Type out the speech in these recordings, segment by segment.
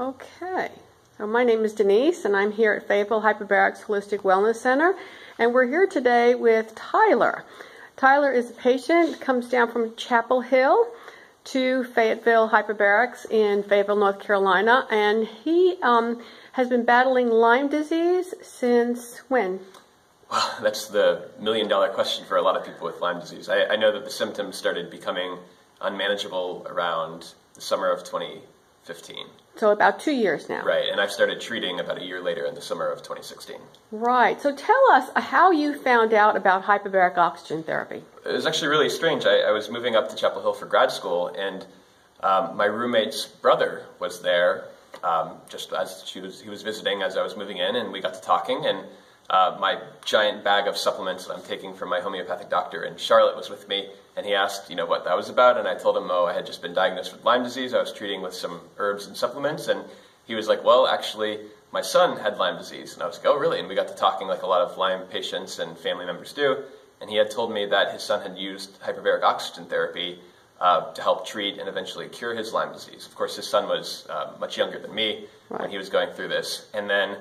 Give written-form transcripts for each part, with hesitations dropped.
Okay, so my name is Denise, and I'm here at Fayetteville Hyperbarics Holistic Wellness Center, and we're here today with Tyler. Tyler is a patient, comes down from Chapel Hill to Fayetteville Hyperbarics in Fayetteville, North Carolina, and he has been battling Lyme disease since when? Well, that's the million-dollar question for a lot of people with Lyme disease. I know that the symptoms started becoming unmanageable around the summer of 2015. So about 2 years now. Right, and I've started treating about a year later in the summer of 2016. Right, so tell us how you found out about hyperbaric oxygen therapy. It was actually really strange. I was moving up to Chapel Hill for grad school, and my roommate's brother was there just as he was visiting as I was moving in, and we got to talking, and my giant bag of supplements that I'm taking from my homeopathic doctor in Charlotte was with me, and he asked, what that was about, and I told him, I had just been diagnosed with Lyme disease. I was treating with some herbs and supplements, and he was like, well, actually, my son had Lyme disease, and I was like, oh, really? And we got to talking like a lot of Lyme patients and family members do, and he had told me that his son had used hyperbaric oxygen therapy to help treat and eventually cure his Lyme disease. Of course, his son was much younger than me when he was going through this, and then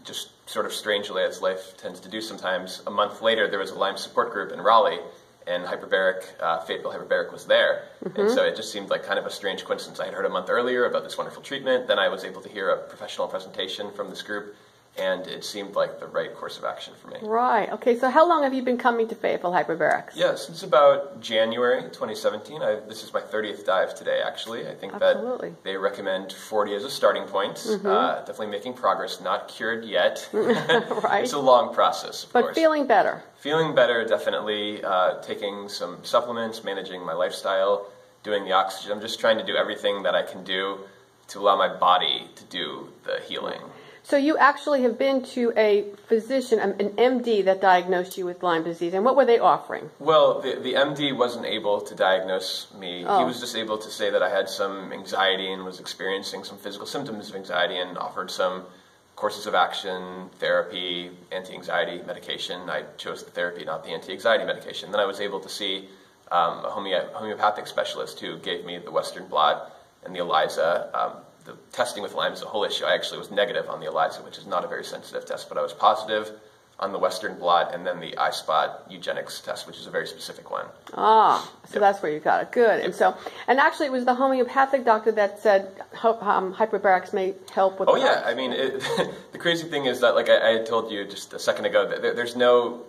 just sort of strangely, as life tends to do sometimes, a month later there was a Lyme support group in Raleigh, and Fayetteville Hyperbaric was there. And so it just seemed like kind of a strange coincidence. I had heard a month earlier about this wonderful treatment, then I was able to hear a professional presentation from this group, and it seemed like the right course of action for me. Right, okay, so how long have you been coming to Fayetteville Hyperbarics? Yeah, since about January 2017. This is my 30th dive today, actually. I think that they recommend 40 as a starting point. Definitely making progress, not cured yet. Right. It's a long process, of course. But feeling better. Feeling better, definitely. Taking some supplements, managing my lifestyle, doing the oxygen. I'm just trying to do everything that I can do to allow my body to do the healing. So you actually have been to a physician, an MD, that diagnosed you with Lyme disease, and what were they offering? Well, the MD wasn't able to diagnose me. He was just able to say that I had some anxiety and was experiencing some physical symptoms of anxiety, and offered some courses of action, therapy, anti-anxiety medication. I chose the therapy, not the anti-anxiety medication. Then I was able to see a homeopathic specialist who gave me the Western blot and the ELISA. The testing with Lyme is a whole issue. I actually was negative on the ELISA, which is not a very sensitive test, but I was positive on the Western blot, and then the iSpot eugenics test, which is a very specific one. Ah, so that's where you got it. Good. Yep. And actually it was the homeopathic doctor that said hyperbarics may help with yeah, I mean, the crazy thing is that, like I had told you just a second ago, that there's no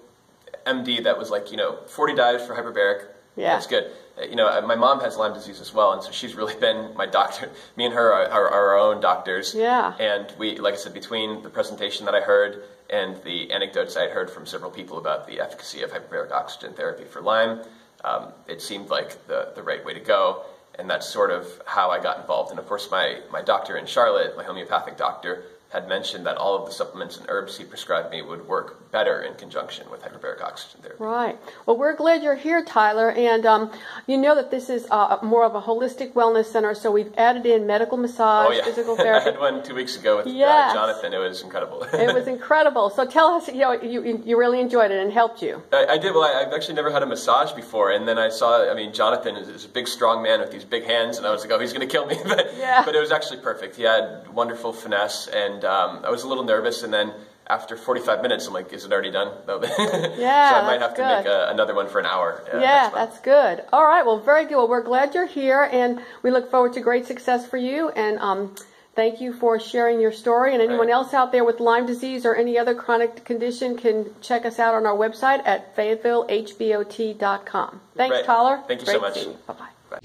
MD that was like, 40 dives for hyperbaric, that's good. My mom has Lyme disease as well, and so she's really been my doctor. Me and her are our own doctors. Yeah. And we, like I said, between the presentation that I heard and the anecdotes I had heard from several people about the efficacy of hyperbaric oxygen therapy for Lyme, it seemed like the right way to go, and that's sort of how I got involved. And of course, my doctor in Charlotte, my homeopathic doctor, had mentioned that all of the supplements and herbs he prescribed me would work better in conjunction with hyperbaric oxygen therapy. Right. Well, we're glad you're here, Tyler, and you know that this is more of a holistic wellness center, so we've added in medical massage, physical therapy. I had one 2 weeks ago with Jonathan. It was incredible. It was incredible. So tell us, you really enjoyed it and helped you. I did. Well, I've actually never had a massage before, and then I saw, Jonathan is a big, strong man with these big hands, and I was like, oh, he's going to kill me. But it was actually perfect. He had wonderful finesse, and I was a little nervous, and then after 45 minutes, I'm like, is it already done? So I might have to make another one for an hour. That's good. All right, well, very good. Well, we're glad you're here, and we look forward to great success for you, and thank you for sharing your story. And anyone else out there with Lyme disease or any other chronic condition can check us out on our website at fayettevillehbot.com. Thanks, Tyler. Thank you so much. Seeing you. Bye-bye. Bye.